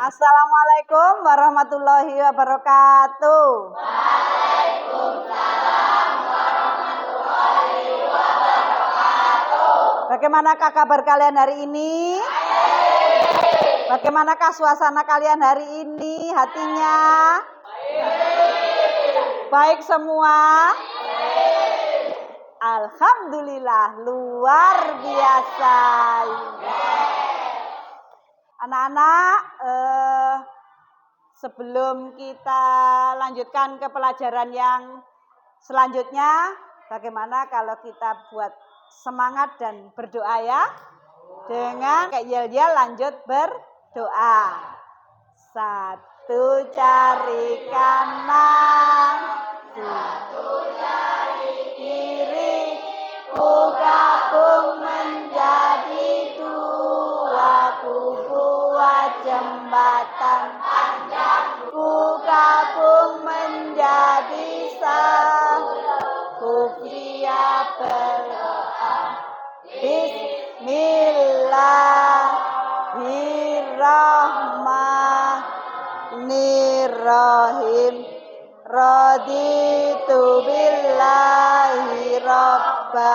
Assalamualaikum warahmatullahi wabarakatuh. Bagaimanakah kabar kalian hari ini? Bagaimanakah suasana kalian hari ini? Hatinya? Baik semua? Alhamdulillah, luar biasa. Anak-anak, sebelum kita lanjutkan ke pelajaran yang selanjutnya, bagaimana kalau kita buat semangat dan berdoa ya? Dengan kayak yel-yel lanjut berdoa. Satu cari kanan, satu cari kiri, ku gabung menjadi dua, ku buat jembatan panjang, ku gabung menjadi satu, siap berdoa. Bismillahirrahmanirrahim. Raditu billahi rabba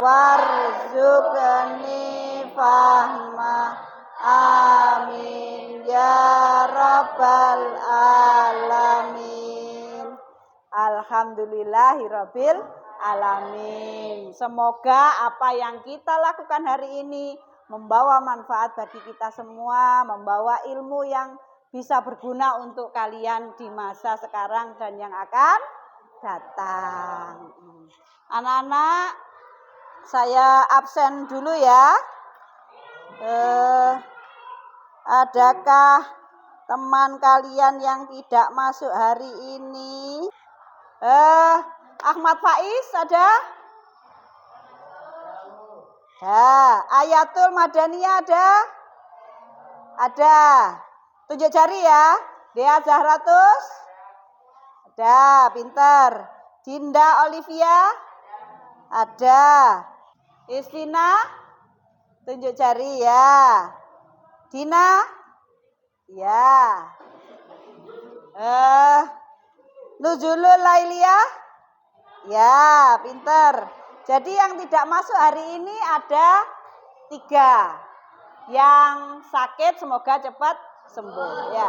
warzuqni fahma. Amin ya rabbal alamin. Alhamdulillahirabbil alamin. Semoga apa yang kita lakukan hari ini membawa manfaat bagi kita semua, membawa ilmu yang bisa berguna untuk kalian di masa sekarang dan yang akan datang. Anak-anak, saya absen dulu ya. Adakah teman kalian yang tidak masuk hari ini? Ahmad Faiz ada? Ya, Ayatul Madaniyah ada? Ada. Tunjuk jari ya. Dea Zahratus? Ada, pinter. Dinda Olivia? Ada. Istina? Tunjuk jari ya. Dina? Ya. Nuzulul Lailia? Ya, pinter. Jadi yang tidak masuk hari ini ada 3. Yang sakit semoga cepat sembuh ya.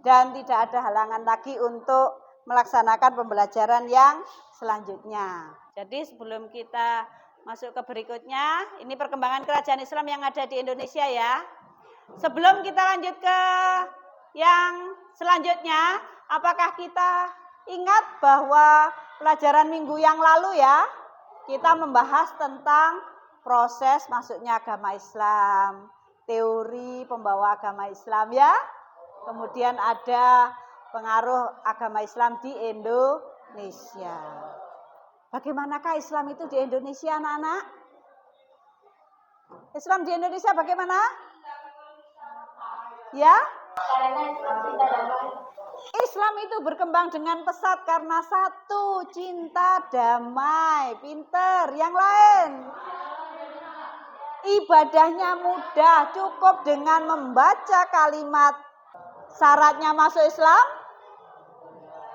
Dan tidak ada halangan lagi untuk melaksanakan pembelajaran yang selanjutnya. Jadi sebelum kita masuk ke berikutnya, ini perkembangan kerajaan Islam yang ada di Indonesia ya. Sebelum kita lanjut ke yang selanjutnya, apakah kita ingat bahwa pelajaran minggu yang lalu ya, kita membahas tentang proses masuknya agama Islam, teori pembawa agama Islam ya. Kemudian ada pengaruh agama Islam di Indonesia. Bagaimanakah Islam itu di Indonesia, anak-anak? Islam di Indonesia bagaimana? Ya? Islam itu berkembang dengan pesat karena satu, cinta damai, pinter. Yang lain? Ibadahnya mudah, cukup dengan membaca kalimat. Syaratnya masuk Islam?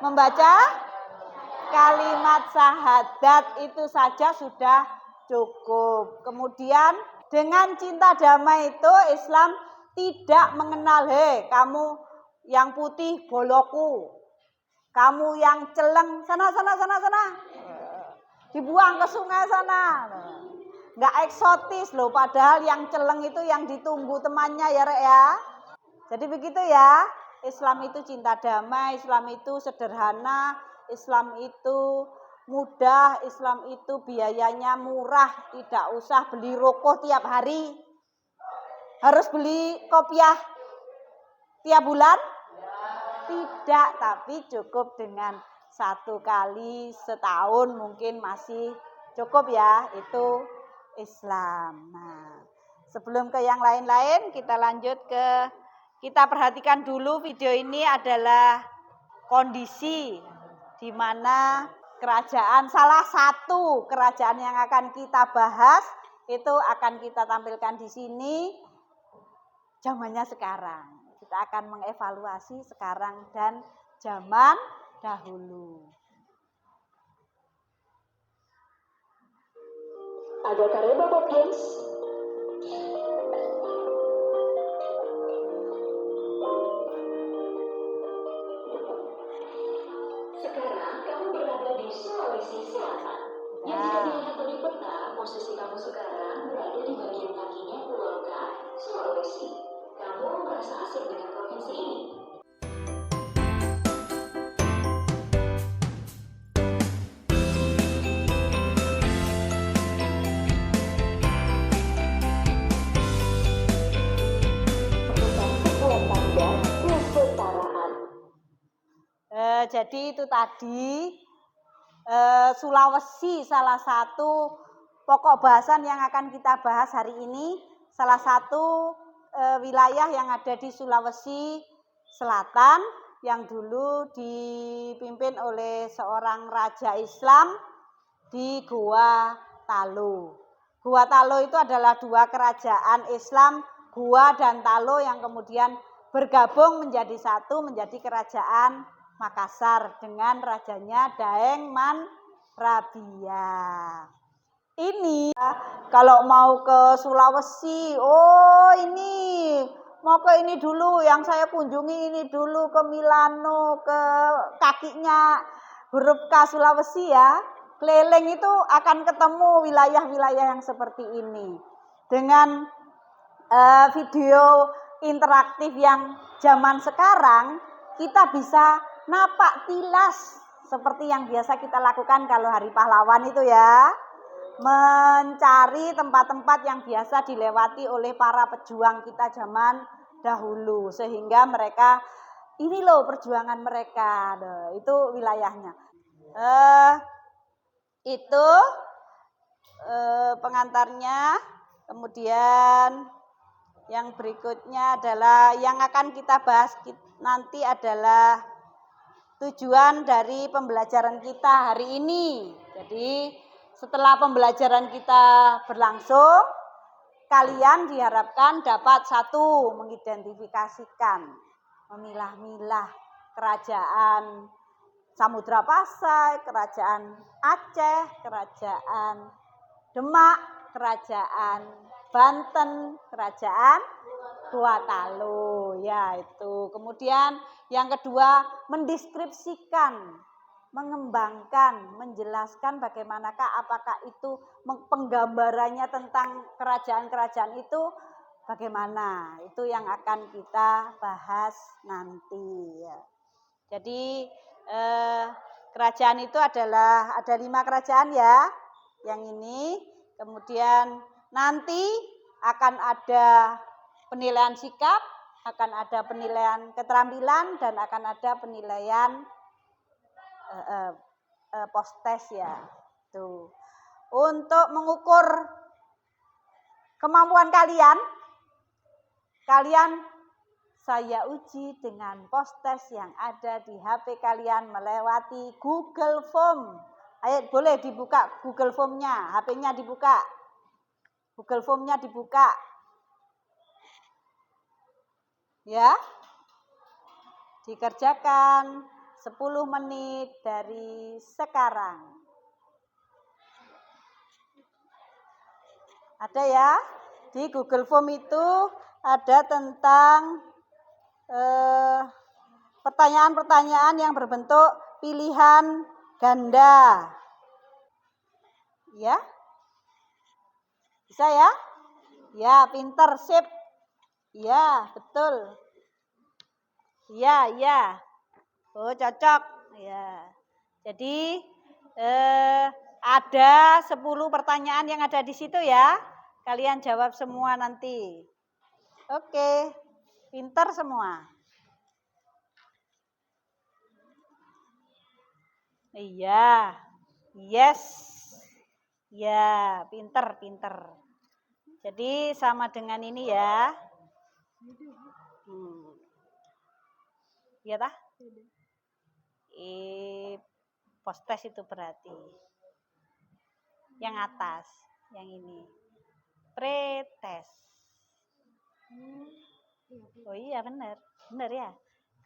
Membaca kalimat syahadat itu saja sudah cukup. Kemudian dengan cinta damai itu Islam tidak mengenal, kamu yang putih boloku, kamu yang celeng sana. Dibuang ke sungai sana. Nggak eksotis loh, padahal yang celeng itu yang ditunggu temannya ya Rek ya. Jadi begitu ya, Islam itu cinta damai, Islam itu sederhana, Islam itu mudah, Islam itu biayanya murah, tidak usah beli rokok tiap hari. Harus beli kopiah tiap bulan? Tidak, tapi cukup dengan 1 kali setahun mungkin masih cukup ya, itu Islam. Nah, sebelum ke yang lain-lain kita lanjut kita perhatikan dulu video ini adalah kondisi di mana salah satu kerajaan yang akan kita bahas itu akan kita tampilkan di sini zamannya sekarang. Kita akan mengevaluasi sekarang dan zaman dahulu. Ada karya Bob Games. Sekarang kamu berada di Sulawesi Selatan. Yang tidak dilihat dari peta, posisi kamu sekarang berada di bagian kakinya Pulau K, Sulawesi. Kamu merasa asing dengan provinsi ini. Jadi itu tadi Sulawesi salah satu pokok bahasan yang akan kita bahas hari ini. Salah satu wilayah yang ada di Sulawesi Selatan yang dulu dipimpin oleh seorang raja Islam di Goa Talo. Goa Talo itu adalah dua kerajaan Islam, Goa dan Talo, yang kemudian bergabung menjadi satu, menjadi kerajaan Makassar dengan rajanya Daeng Man Rabia. Ini kalau mau ke Sulawesi, oh ini mau ke ini dulu, yang saya kunjungi ini dulu, ke Milano, ke kakinya huruf K Sulawesi ya. Keliling itu akan ketemu wilayah-wilayah yang seperti ini. Dengan video interaktif yang zaman sekarang, kita bisa napak tilas seperti yang biasa kita lakukan kalau Hari Pahlawan itu ya. Mencari tempat-tempat yang biasa dilewati oleh para pejuang kita zaman dahulu. Sehingga mereka, ini loh perjuangan mereka. Itu wilayahnya. Itu pengantarnya. Kemudian yang berikutnya adalah yang akan kita bahas nanti adalah tujuan dari pembelajaran kita hari ini. Jadi setelah pembelajaran kita berlangsung, kalian diharapkan dapat satu, mengidentifikasikan, memilah-milah kerajaan Samudra Pasai, kerajaan Aceh, kerajaan Demak, kerajaan Banten, kerajaan Goa Talo, ya itu. Kemudian yang kedua, mendeskripsikan, mengembangkan, menjelaskan bagaimanakah, apakah itu penggambarannya tentang kerajaan-kerajaan itu bagaimana. Itu yang akan kita bahas nanti ya. Jadi kerajaan itu adalah ada 5 kerajaan ya. Yang ini, kemudian nanti akan ada penilaian sikap, akan ada penilaian keterampilan, dan akan ada penilaian post-test ya. Tuh. Untuk mengukur kemampuan kalian saya uji dengan post-test yang ada di HP kalian melewati Google Form. Ayo boleh dibuka Google Form-nya, HP-nya dibuka. Google Form-nya dibuka. Ya. Dikerjakan 10 menit dari sekarang. Ada ya? Di Google Form itu ada tentang pertanyaan-pertanyaan yang berbentuk pilihan ganda. Ya? Bisa ya? Ya, pinter, sip. Ya, betul. Ya. Oh, cocok. Ya. Jadi ada 10 pertanyaan yang ada di situ ya. Kalian jawab semua nanti. Oke. Pinter semua. Iya. Yes. Ya, pinter. Jadi sama dengan ini ya. Iya tah? Post-test itu berarti. Yang atas, yang ini. Pre-test. Oh iya benar. Bener ya?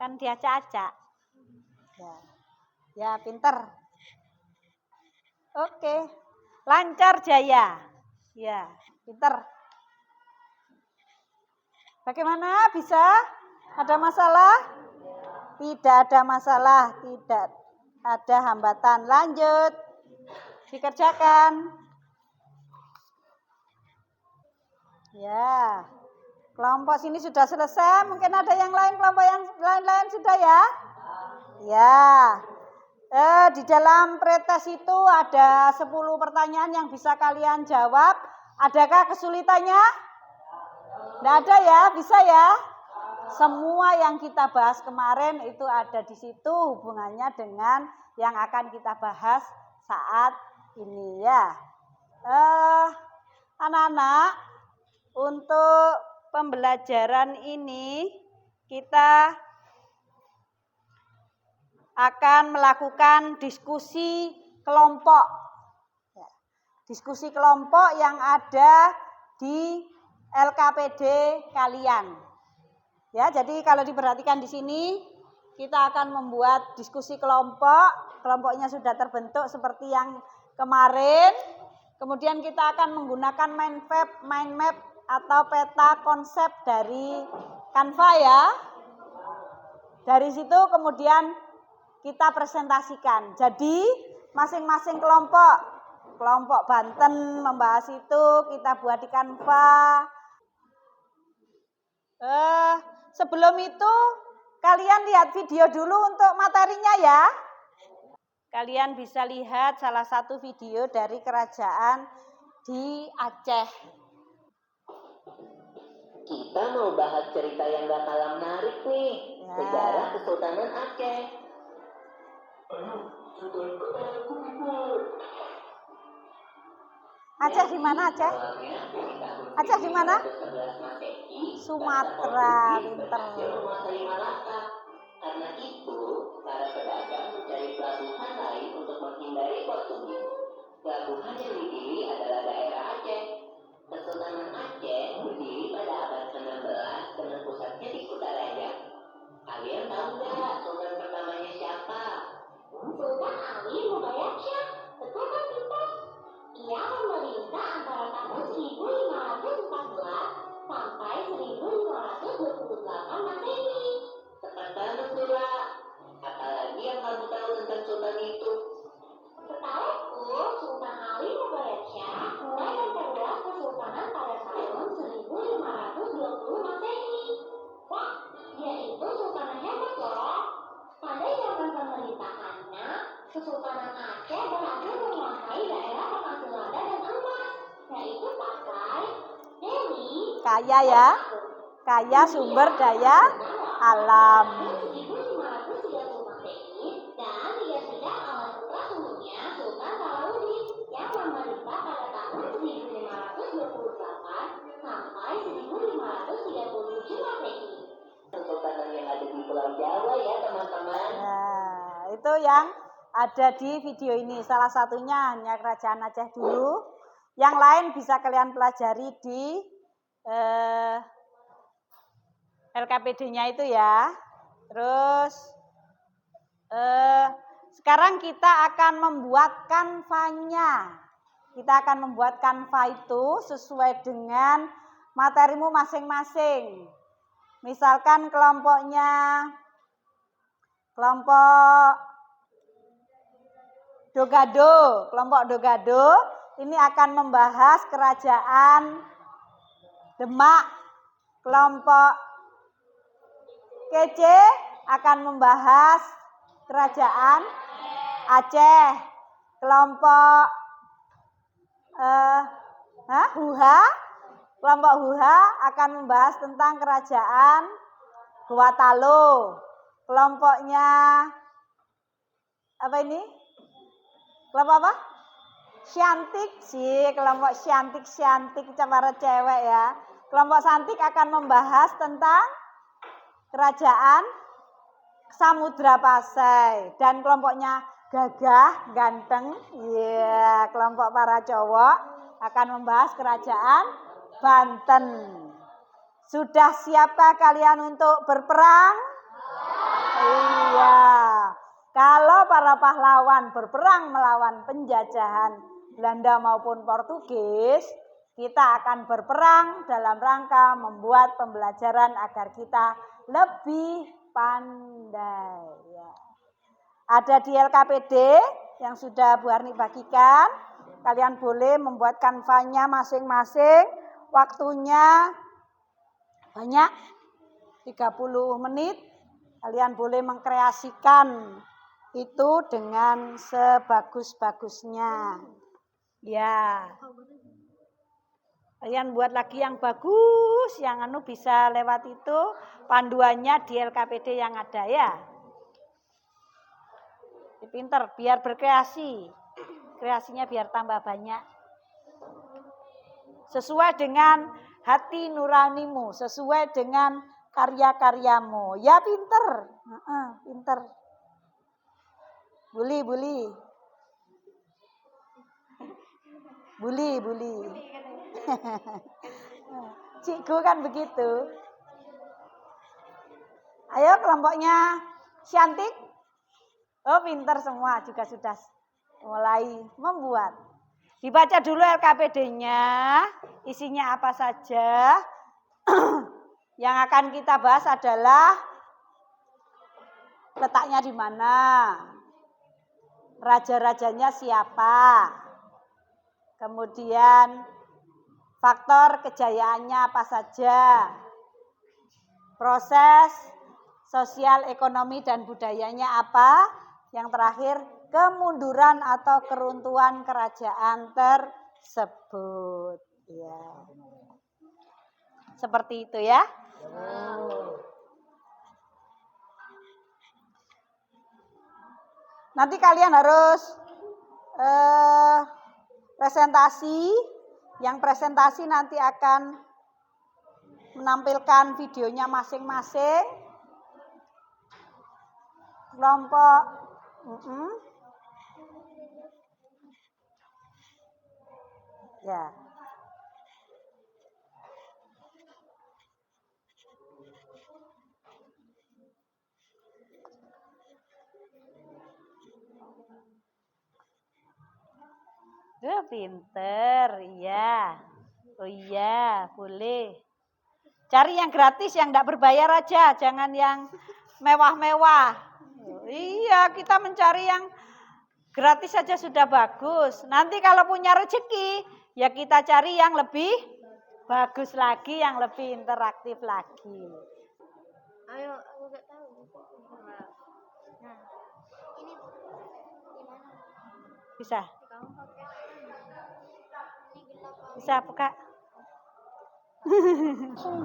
Kan diacak-acak. Ya. Ya, pinter. Oke. Lancar jaya. Ya, pinter. Bagaimana bisa? Ada masalah? Tidak ada masalah, tidak ada hambatan. Lanjut. Dikerjakan. Ya. Kelompok sini sudah selesai. Mungkin ada yang lain, kelompok yang lain-lain sudah ya? Ya. Di dalam pretest itu ada 10 pertanyaan yang bisa kalian jawab. Adakah kesulitannya? Tidak ada ya, bisa ya? Semua yang kita bahas kemarin itu ada di situ hubungannya dengan yang akan kita bahas saat ini ya. Anak-anak, untuk pembelajaran ini kita akan melakukan diskusi kelompok. Diskusi kelompok yang ada di LKPD kalian. Ya, jadi kalau diperhatikan di sini, kita akan membuat diskusi kelompok. Kelompoknya sudah terbentuk seperti yang kemarin. Kemudian kita akan menggunakan mind map atau peta konsep dari Canva ya. Dari situ kemudian kita presentasikan. Jadi masing-masing kelompok Banten membahas itu kita buat di Canva. Sebelum itu kalian lihat video dulu untuk materinya ya. Kalian bisa lihat salah satu video dari kerajaan di Aceh. Kita mau bahas cerita yang gak kalah menarik nih. Ya. Sejarah Kesultanan Aceh. Aceh di mana Aceh? Aceh di mana? Sumatera, pinter. Karena itu, para pedagang mencari pelabuhan lain untuk menghindari Portugis. Pelabuhan yang dipilih adalah daerah Aceh. Kesultanan Aceh berdiri pada abad ke-16 dengan pusatnya di Kutaraja. Kalian tahu nggak sultan pertamanya siapa? Sultan Ali Mubaraksyah, betul kan Pintar? Ia memerintah antara tahun 1514 sampai 1528 Masehi. Tepat banget Nura. Apalagi yang kamu tahu tentang sultan itu? Setahuku, Sultan Ali Mubaraksyah mulai memperluas kesultanan pada tahun 1520 Masehi. Wah, dia itu sultan yang hebat loh. Pada zaman pemerintahannya, Kesultanan Aceh berhasil menguasai daerah penghasil lada dan emas, yaitu Pasai, Deli, Kaya ya. Kaya sumber daya alam. 1530 Masehi, dan dia sudah awal putra sulungnya Sultan Salahuddin yang memerintah pada tahun 1528 sampai 1537 Masehi. Kesultanan yang ada di Pulau Jawa ya teman-teman. Nah, itu yang ada di video ini. Salah satunya hanya kerajaan Aceh dulu. Yang lain bisa kalian pelajari di LKPD-nya itu ya. Terus sekarang kita akan membuat Canva-nya. Kita akan membuat Canva itu sesuai dengan materimu masing-masing. Misalkan kelompok Dogado ini akan membahas kerajaan Demak. Kelompok Kece akan membahas kerajaan Aceh. Kelompok Kelompok Huha akan membahas tentang kerajaan Gorontalo. Kelompoknya apa ini? Kelompok apa? Kelompok Syantik para cewek ya. Kelompok Santik akan membahas tentang kerajaan Samudra Pasai. Dan kelompoknya Gagah, Ganteng, ya, kelompok para cowok akan membahas kerajaan Banten. Sudah siapkah kalian untuk berperang? Iya. Kalau para pahlawan berperang melawan penjajahan Belanda maupun Portugis, kita akan berperang dalam rangka membuat pembelajaran agar kita lebih pandai. Ya. Ada di LKPD yang sudah Bu Arni bagikan. Kalian boleh membuat kanvanya masing-masing. Waktunya banyak, 30 menit. Kalian boleh mengkreasikan itu dengan sebagus-bagusnya. Ya. Kalian buat lagi yang bagus, yang bisa lewat itu panduannya di LKPD yang ada ya. Pinter, biar berkreasi. Kreasinya biar tambah banyak. Sesuai dengan hati nuranimu, sesuai dengan karya-karyamu. Ya pinter, pinter. Buli. Cikgu kan begitu. Ayo kelompoknya cantik. Oh pinter semua juga sudah mulai membuat. Dibaca dulu LKPD-nya, isinya apa saja. Yang akan kita bahas adalah letaknya di mana, raja-rajanya siapa, kemudian faktor kejayaannya apa saja, proses sosial, ekonomi, dan budayanya apa, yang terakhir kemunduran atau keruntuhan kerajaan tersebut. Ya. Seperti itu ya. Nanti kalian harus presentasi. Yang presentasi nanti akan menampilkan videonya masing-masing. Kelompok ya. Pinter, iya. Oh iya, boleh. Cari yang gratis, yang enggak berbayar aja, jangan yang mewah-mewah. Iya, kita mencari yang gratis saja sudah bagus. Nanti kalau punya rezeki, ya kita cari yang lebih bagus lagi, yang lebih interaktif lagi. Ayo, aku gak tahu. Nah, ini gimana? Bisa. Kamu pakai Bisa buka. langsung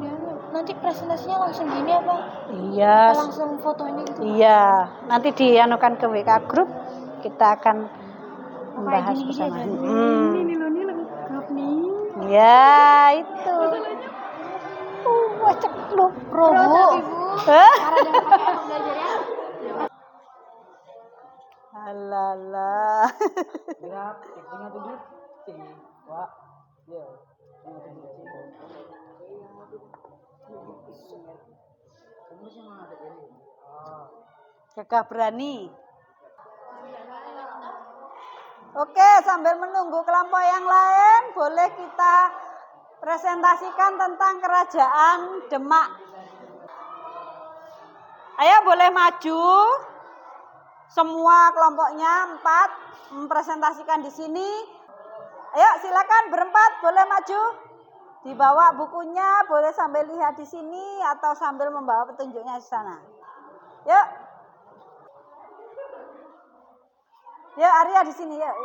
nanti presentasinya langsung gini apa? Iya. Langsung foto ini gitu. Iya, nanti dianukan ke WK group, kita akan membahas bersama. Ini lengkap nih. Ya, itu. Cekluk Robo. Alala. Gagah berani. Oke, sambil menunggu kelompok yang lain, boleh kita presentasikan tentang Kerajaan Demak. Ayo boleh maju. Semua kelompoknya 4 mempresentasikan di sini. Ayo silakan berempat boleh maju. Dibawa bukunya, boleh sambil lihat di sini atau sambil membawa petunjuknya di sana. Yuk. Yuk Arya di sini yuk.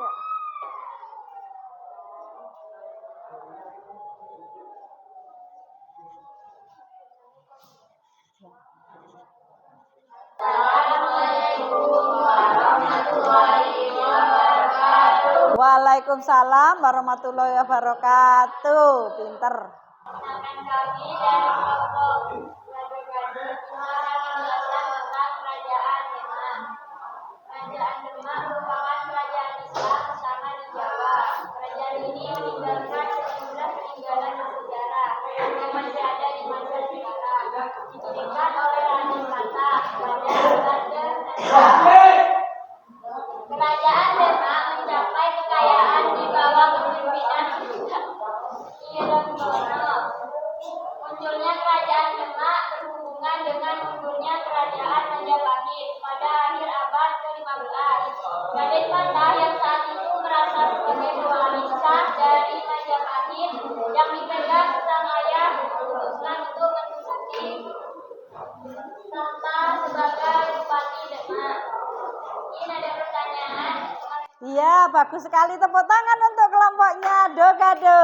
Waalaikumsalam warahmatullahi wabarakatuh. Pinter. Akan kami dari kelompok Gado-Gado menjelaskan tentang Kerajaan Demak. Kerajaan Demak merupakan kerajaan Islam pertama di Jawa. Kerajaan ini meninggalkan sejumlah peninggalan sejarah yang masih ada di masa Kerajaan Demak mencapai kekayaan di bawah kepemimpinan Irenggono. Munculnya kerajaan Demak berhubungan dengan mundurnya kerajaan Majapahit pada akhir abad ke-15. Raden Patah yang saat itu merasa sebagai pewarisah dari Majapahit yang dipegang sang ayah memutuskan untuk menduduki tahta sebagai Bupati Demak. Ini ada pertanyaan. Iya, bagus sekali. Tepuk tangan untuk kelompoknya Dogado.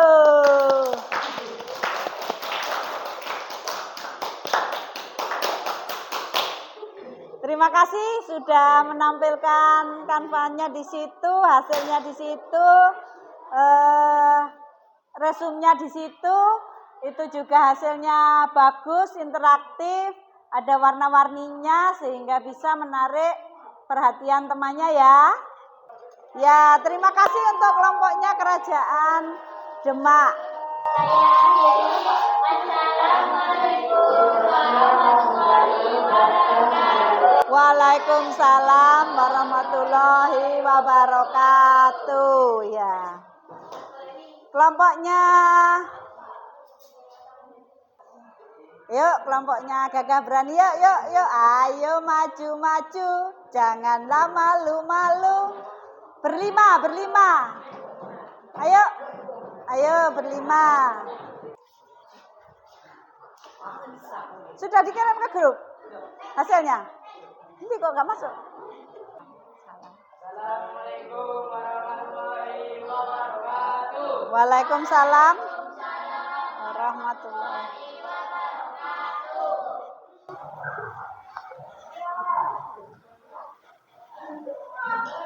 Terima kasih sudah menampilkan kanvanya di situ, hasilnya di situ, resumnya di situ. Itu juga hasilnya bagus, interaktif, ada warna-warninya sehingga bisa menarik perhatian temannya ya. Ya, terima kasih untuk kelompoknya Kerajaan Demak. Assalamualaikum warahmatullahi wabarakatuh. Waalaikumsalam warahmatullahi wabarakatuh. Ya. Kelompoknya yuk, kelompoknya Gagah Berani yuk, yuk. Ayo maju-maju, janganlah malu-malu. Berlima. Ayo berlima. Sudah dikirim ke grup hasilnya? Ini kok nggak masuk? Assalamualaikum warahmatullahi wabarakatuh. Waalaikumsalam warahmatullahi.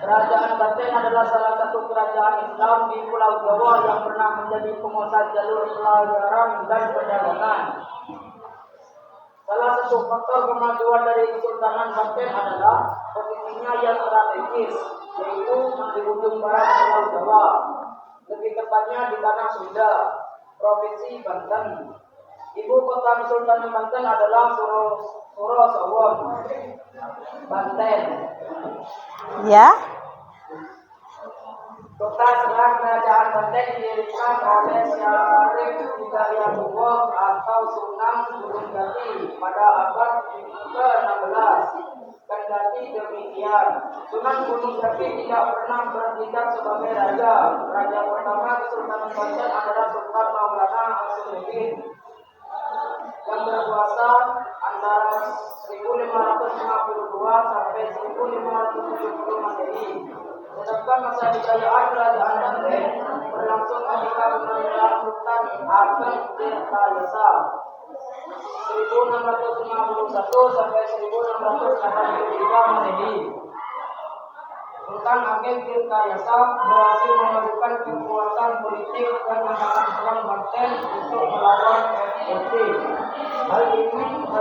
Kerajaan Banten adalah salah satu kerajaan Islam di Pulau Jawa yang pernah menjadi penguasa jalur pelayaran dan perdagangan. Salah satu faktor kemajuan dari Kesultanan Banten adalah posisinya yang strategis, yaitu di ujung barat Pulau Jawa, lebih tepatnya di tanah Sunda, Provinsi Banten. Ibu kota Kesultanan Banten adalah Sorosowon, Banten. Ya. Kota Serang Kerajaan Banten didirikan oleh Syarif Hidayatullah atau Sunan Gunung Jati pada abad ke-16. Kendati demikian, Sunan Gunung Jati tidak pernah bertindak sebagai raja. Raja pertama Kesultanan Banten adalah Sultan Maulana Hasanuddin yang berkuasa antara 1552 sampai 1570 Masehi. Sedangkan masa kejayaan kerajaan Banten berlangsung ketika pemerintahan Sultan Ageng Tirtayasa 1651 sampai 1683 Masehi. Sultan Ageng Tirtayasa berhasil memajukan kekuatan politik dan mengangkat perang Banten untuk melawan FPT. Hal itu juga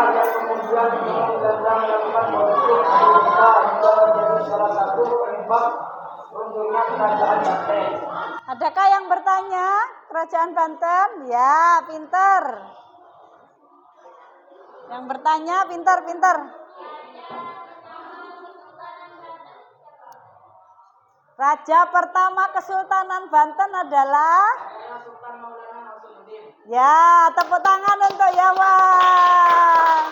yang kemudian melakukan politik Amerika hingga menjadi salah satu penyebab runtuhnya kerajaan Banten. Adakah yang bertanya Kerajaan Banten? Ya, pinter. Yang bertanya pinter. Raja pertama Kesultanan Banten adalah Sultan Maulana Hasanuddin. ya, tepuk tangan untuk Yawan.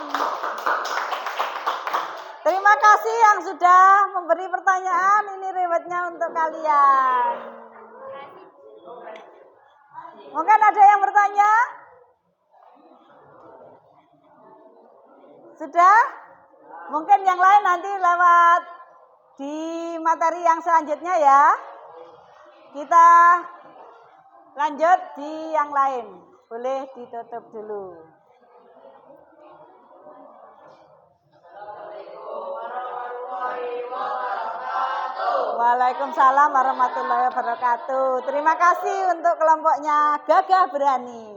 Terima kasih yang sudah memberi pertanyaan. Ini rewetnya untuk kalian. Mungkin ada yang bertanya? Sudah? Mungkin yang lain nanti lewat di materi yang selanjutnya ya. Kita lanjut di yang lain. Boleh ditutup dulu. Waalaikumsalam warahmatullahi wabarakatuh. Terima kasih untuk kelompoknya Gagah Berani.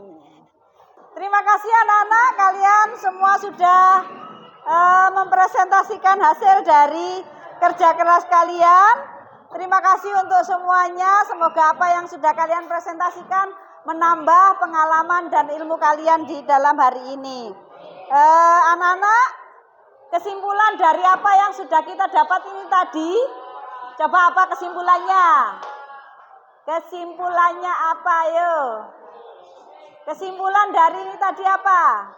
Terima kasih anak-anak, kalian semua sudah mempresentasikan hasil dari kerja keras kalian. Terima kasih untuk semuanya. Semoga apa yang sudah kalian presentasikan menambah pengalaman dan ilmu kalian di dalam hari ini. Anak-anak, Kesimpulan dari apa yang sudah kita dapat ini tadi? Coba apa kesimpulannya? Kesimpulannya apa, ayo? Kesimpulan dari ini tadi apa?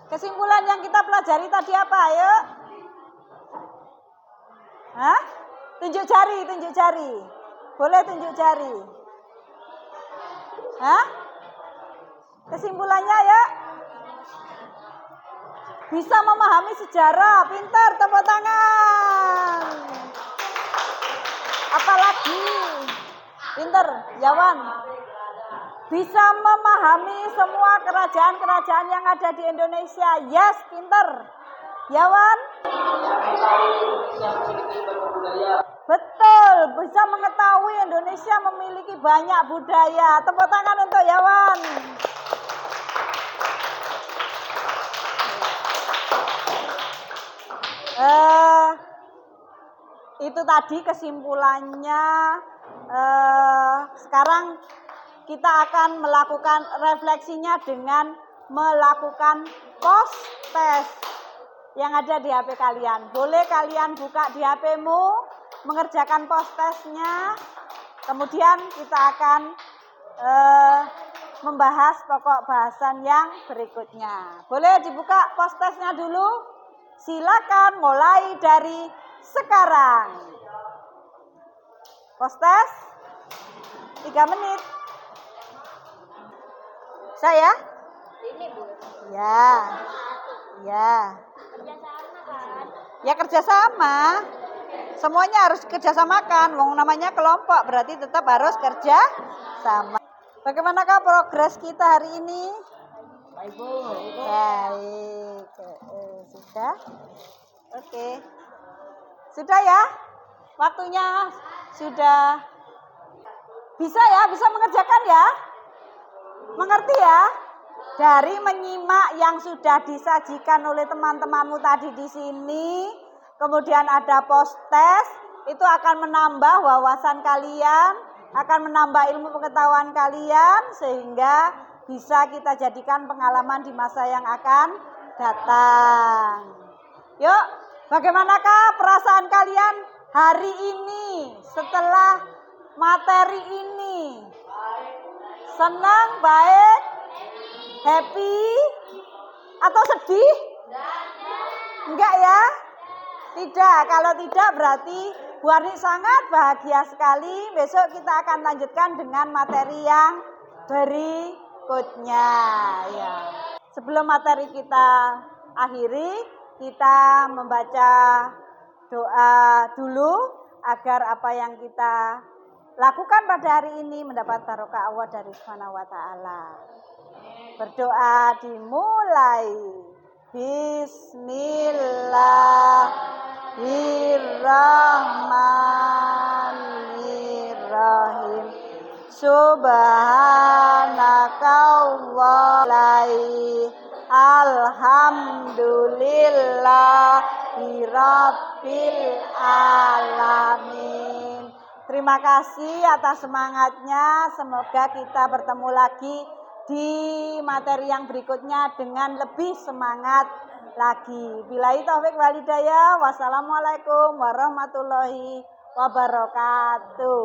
Kesimpulan yang kita pelajari tadi apa, ayo? Hah? Tunjuk jari. Boleh tunjuk jari. Hah? Kesimpulannya ya? Bisa memahami sejarah, pintar, tepuk tangan. Apalagi? Pintar, Yawan. Bisa memahami semua kerajaan-kerajaan yang ada di Indonesia. Yes, pintar. Yawan? Betul, bisa mengetahui Indonesia memiliki banyak budaya. Tepuk tangan untuk Yawan. Itu tadi kesimpulannya. Sekarang kita akan melakukan refleksinya dengan melakukan post test yang ada di HP kalian. Boleh kalian buka di HP-mu, mengerjakan post testnya. Kemudian kita akan membahas pokok bahasan yang berikutnya. Boleh dibuka post testnya dulu? Silakan mulai dari sekarang. Post test 3 menit. Saya? Ini Bu. Ya. Ya. Kerjasama kan? Ya kerjasama. Semuanya harus kerjasamakan. Wong namanya kelompok berarti tetap harus kerja sama. Bagaimanakah progres kita hari ini? Baik. Sudah? Oke. Sudah ya? Waktunya sudah. Bisa ya? Bisa mengerjakan ya? Mengerti ya? Dari menyimak yang sudah disajikan oleh teman-temanmu tadi di sini, kemudian ada post test, itu akan menambah wawasan kalian, akan menambah ilmu pengetahuan kalian, sehingga bisa kita jadikan pengalaman di masa yang akan datang. Yuk, bagaimanakah perasaan kalian hari ini setelah materi ini? Senang, baik, happy, atau sedih? Enggak ya? Tidak, kalau tidak berarti Bu Arni sangat bahagia sekali. Besok kita akan lanjutkan dengan materi yang berikutnya. Ya. Sebelum materi kita akhiri, kita membaca doa dulu agar apa yang kita lakukan pada hari ini mendapat barokah Allah dari Subhanahu wa taala. Berdoa dimulai. Bismillahirrahmanirrahim. Subhanakallahumma alhamdulillahirabbil alamin. Terima kasih atas semangatnya. Semoga kita bertemu lagi di materi yang berikutnya dengan lebih semangat lagi. Billahi taufik wal hidayah. Wassalamualaikum warahmatullahi wabarakatuh.